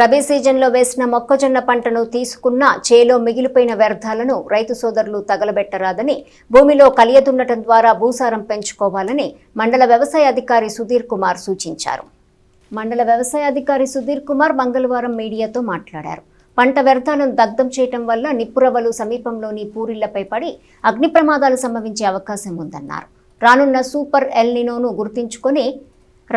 రబీ సీజన్లో వేసిన మొక్కజొన్న పంటను తీసుకున్న చేలో మిగిలిపోయిన వ్యర్థాలను రైతు సోదరులు తగలబెట్టరాదని, భూమిలో కలియదున్నటం ద్వారా భూసారం పెంచుకోవాలని మండల వ్యవసాయ అధికారి సుధీర్ కుమార్ సూచించారు. మండల వ్యవసాయ అధికారి సుధీర్ కుమార్ మంగళవారం మీడియాతో మాట్లాడారు. పంట వ్యర్థాలను దగ్ధం చేయటం వల్ల నిప్పురవ్వలు సమీపంలోని పూరిళ్లపై పడి అగ్ని ప్రమాదాలు సంభవించే అవకాశం ఉందన్నారు. రానున్న సూపర్ ఎల్ నినోను గుర్తించుకొని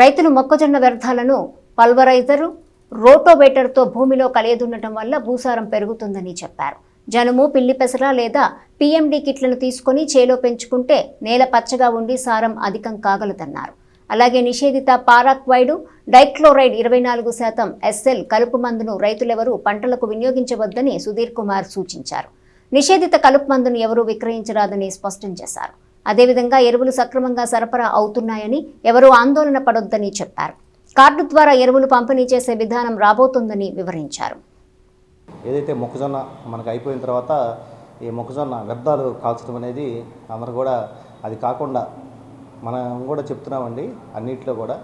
రైతులు మొక్కజొన్న వ్యర్థాలను పల్వరైజరు, రోటోవేటర్తో భూమిలో కలియదున్నటం వల్ల భూసారం పెరుగుతుందని చెప్పారు. జనుము, పిల్లి పెసర లేదా PMD కిట్లను తీసుకొని చేలో పెంచుకుంటే నేల పచ్చగా ఉండి సారం అధికం కాగలదన్నారు. అలాగే నిషేధిత పారాక్వైడ్ డైక్లోరైడ్ 24% SL కలుపు మందును రైతులెవరూ పంటలకు వినియోగించవద్దని సుధీర్ కుమార్ సూచించారు. నిషేధిత కలుపు మందును ఎవరూ విక్రయించరాదని స్పష్టం చేశారు. అదేవిధంగా ఎరువులు సక్రమంగా సరఫరా అవుతున్నాయని ఎవరూ ఆందోళన పడొద్దని చెప్పారు. కార్డు ద్వారా ఎరువులు పంపిణీ చేసే విధానం రాబోతుందని వివరించారు. ఏదైతే మొక్కజొన్న మనకు అయిపోయిన తర్వాత ఈ మొక్కజొన్న వ్యర్థాలు కాల్చడం అనేది అందరూ కూడా అది కాకుండా మనం కూడా చెప్తున్నామండి. అన్నింటిలో కూడా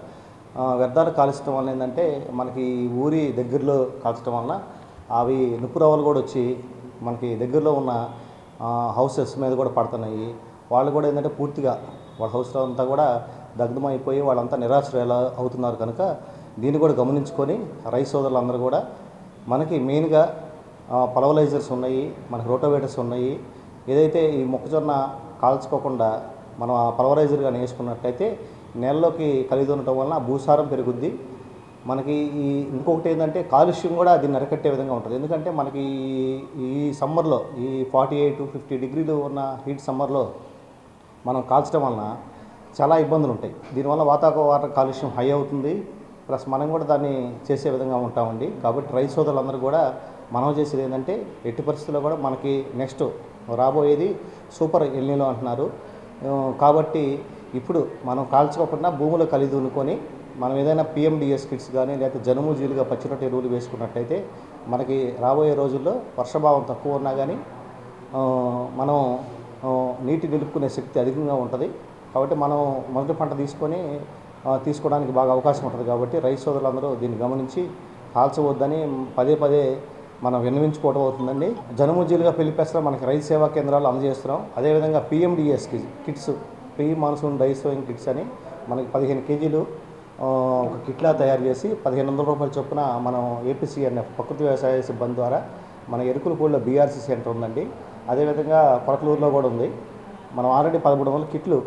వ్యర్థాలు కాల్చడం వల్ల ఏంటంటే మనకి ఊరి దగ్గరలో కాల్చడం వల్ల అవి నిప్పురవ్వలు కూడా వచ్చి మనకి దగ్గరలో ఉన్న హౌసెస్ మీద కూడా పడుతున్నాయి. వాళ్ళు కూడా ఏంటంటే పూర్తిగా వాళ్ళ హౌస్లో అంతా కూడా దగ్ధమైపోయి వాళ్ళంతా నిరాశ్రయాలు అవుతున్నారు. కనుక దీన్ని కూడా గమనించుకొని రైతు సోదరులందరూ కూడా మనకి మెయిన్గా పల్వరైజర్స్ ఉన్నాయి, మనకి రోటోవేటర్స్ ఉన్నాయి. ఏదైతే ఈ మొక్కజొన్న కాల్చుకోకుండా మనం ఆ పల్వరైజర్ కానీ వేసుకున్నట్టయితే నేలలోకి కలిగి ఉండటం వలన భూసారం పెరుగుద్ది. మనకి ఇంకొకటి ఏంటంటే కాలుష్యం కూడా దీన్ని అరికట్టే విధంగా ఉంటుంది. ఎందుకంటే మనకి ఈ సమ్మర్లో ఈ 48 to 50 డిగ్రీలు ఉన్న హీట్ సమ్మర్లో మనం కాల్చడం వలన చాలా ఇబ్బందులు ఉంటాయి. దీనివల్ల వాతావరణ కాలుష్యం హై అవుతుంది. ప్లస్ మనం కూడా దాన్ని చేసే విధంగా ఉంటామండి. కాబట్టి రైతు సోదరులందరూ కూడా మనం చేసేది ఏంటంటే ఎట్టి పరిస్థితుల్లో కూడా మనకి నెక్స్ట్ రాబోయేది సూపర్ ఎల్ నినో అంటున్నారు. కాబట్టి ఇప్పుడు మనం కాల్చుకోకుండా భూమిలో కలిగి దున్నుకొని మనం ఏదైనా PMDS కిట్స్ కానీ లేకపోతే జనుము, జీలుగా, పచ్చిరొట్ట ఎరువులు వేసుకున్నట్టయితే మనకి రాబోయే రోజుల్లో వర్షభావం తక్కువ ఉన్నా కానీ మనం నీటి నిలుపుకునే శక్తి అధికంగా ఉంటుంది. కాబట్టి మనం మొదటి పంట తీసుకోవడానికి బాగా అవకాశం ఉంటుంది. కాబట్టి రైతు సోదరులందరూ దీన్ని గమనించి కాల్చవద్దని పదే పదే మనం విన్నవించుకోవడం అవుతుందండి. జనుము, జీలుగా, పిల్లి పెసర మనకి రైతు సేవా కేంద్రాలు అందజేస్తున్నాం. అదేవిధంగా PMDS kits, pre monsoon dry sowing kits అని మనకి 15 కేజీలు ఒక కిట్లా తయారు చేసి 1500 రూపాయల చొప్పున మనం APCNF ప్రకృతి వ్యవసాయ సిబ్బంది ద్వారా మన ఎరుకులపూడిలో BRC సెంటర్ ఉందండి. అదేవిధంగా కొరకలూరులో కూడా ఉంది. మనం ఆల్రెడీ 1300 కిట్లు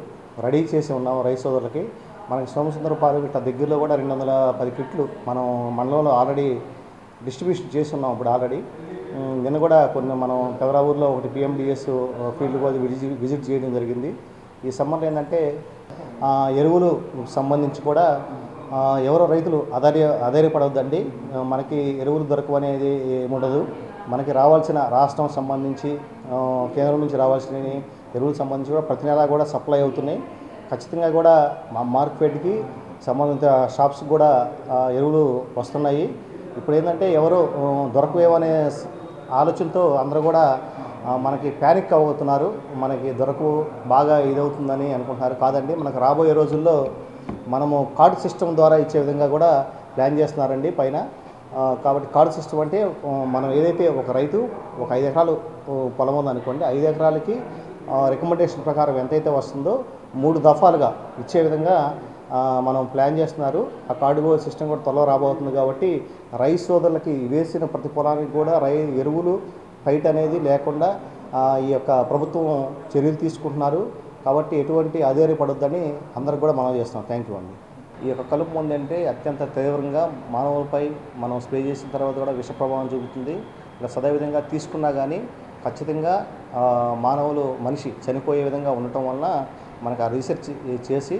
రెడీ చేసి ఉన్నాం రైతు సోదరులకి. మనకి సోమసుందరపాలెం ఇట్లా దగ్గరలో కూడా 210 కిట్లు మనం మండలంలో ఆల్రెడీ డిస్ట్రిబ్యూషన్ చేసి ఉన్నాం. ఇప్పుడు ఆల్రెడీ నిన్న కూడా కొన్ని మనం పెదరావూరులో ఒకటి PMDS ఫీల్డ్ కూడా విజిట్ చేయడం జరిగింది. ఈ సమ్మర్లో ఏంటంటే ఎరువులు సంబంధించి కూడా ఎవరో రైతులు ఆధారపడవద్దండి. మనకి ఎరువులు దొరకవు అనేది ఏముండదు. మనకి రావాల్సిన రాష్ట్రం సంబంధించి కేంద్రం నుంచి రావాల్సిన ఎరువులకు సంబంధించి కూడా ప్రతి నెలా కూడా సప్లై అవుతున్నాయి. ఖచ్చితంగా కూడా మా మార్కెట్కి సంబంధిత షాప్స్కి కూడా ఎరువులు వస్తున్నాయి. ఇప్పుడు ఏంటంటే ఎవరు దొరకవేమనే ఆలోచనతో అందరూ కూడా మనకి ప్యానిక్ అవుతున్నారు. మనకి దొరకవు, బాగా ఇదవుతుందని అనుకుంటున్నారు. కాదండి, మనకు రాబోయే రోజుల్లో మనము కార్డు సిస్టమ్ ద్వారా ఇచ్చే విధంగా కూడా ప్లాన్ చేస్తున్నారండి పైన. కాబట్టి కార్డు సిస్టమ్ అంటే మనం ఏదైతే ఒక రైతు ఒక 5 ఎకరాలు పొలం ఉందనుకోండి, 5 ఎకరాలకి రికమెండేషన్ ప్రకారం ఎంతైతే వస్తుందో 3 దఫాలుగా ఇచ్చే విధంగా మనం ప్లాన్ చేస్తున్నారు. ఆ కార్డు సిస్టమ్ కూడా త్వరలో రాబోతుంది. కాబట్టి రైతు సోదరులకి వేసిన ప్రతి పొలానికి కూడా ఎరువులు ఫైట్ అనేది లేకుండా ఈ యొక్క ప్రభుత్వం చర్యలు తీసుకుంటున్నారు. కాబట్టి ఎటువంటి ఆధారపడొద్దని అందరికి కూడా మనం చేస్తున్నాం. థ్యాంక్ యూ అండి. ఈ యొక్క కలుపు మందు అంటే అత్యంత తీవ్రంగా మానవులపై మనం స్ప్రే చేసిన తర్వాత కూడా విష ప్రభావం చూపుతుంది. ప్లస్ అదేవిధంగా తీసుకున్నా కానీ ఖచ్చితంగా మనిషి చనిపోయే విధంగా ఉండటం వలన మనకు ఆ రీసెర్చ్ చేసి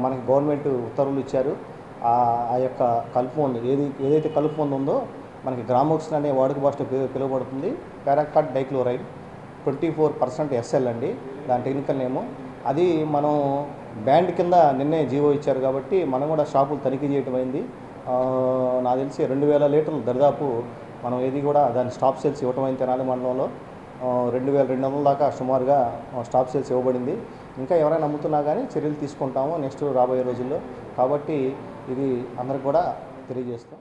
మనకి గవర్నమెంట్ ఉత్తర్వులు ఇచ్చారు. ఆ యొక్క కలుపు మందు ఏదైతే కలుపు మందు ఉందో మనకి గ్రామోక్సిన్ అనే వాడుక భాషలో పిలువబడుతుంది. పారాక్వాట్ డైక్లోరైడ్ 24% SL అండి దాని టెక్నికల్ నేము. అది మనం బ్యాండ్ కింద నిన్నే జీవో ఇచ్చారు. కాబట్టి మనం కూడా షాపులు తనిఖీ చేయడం అయింది. నాకు తెలిసి 2000 లీటర్లు దరిదాపు మనం ఏది కూడా దాని స్టాప్ సేల్స్ ఇవ్వటం అయింది. తెనాలి మండలంలో 2200 దాకా సుమారుగా స్టాప్ సేల్స్ ఇవ్వబడింది. ఇంకా ఎవరైనా నమ్ముతున్నా కానీ చర్యలు తీసుకుంటాము నెక్స్ట్ రాబోయే రోజుల్లో. కాబట్టి ఇది అందరికి కూడా తెలియజేస్తాం.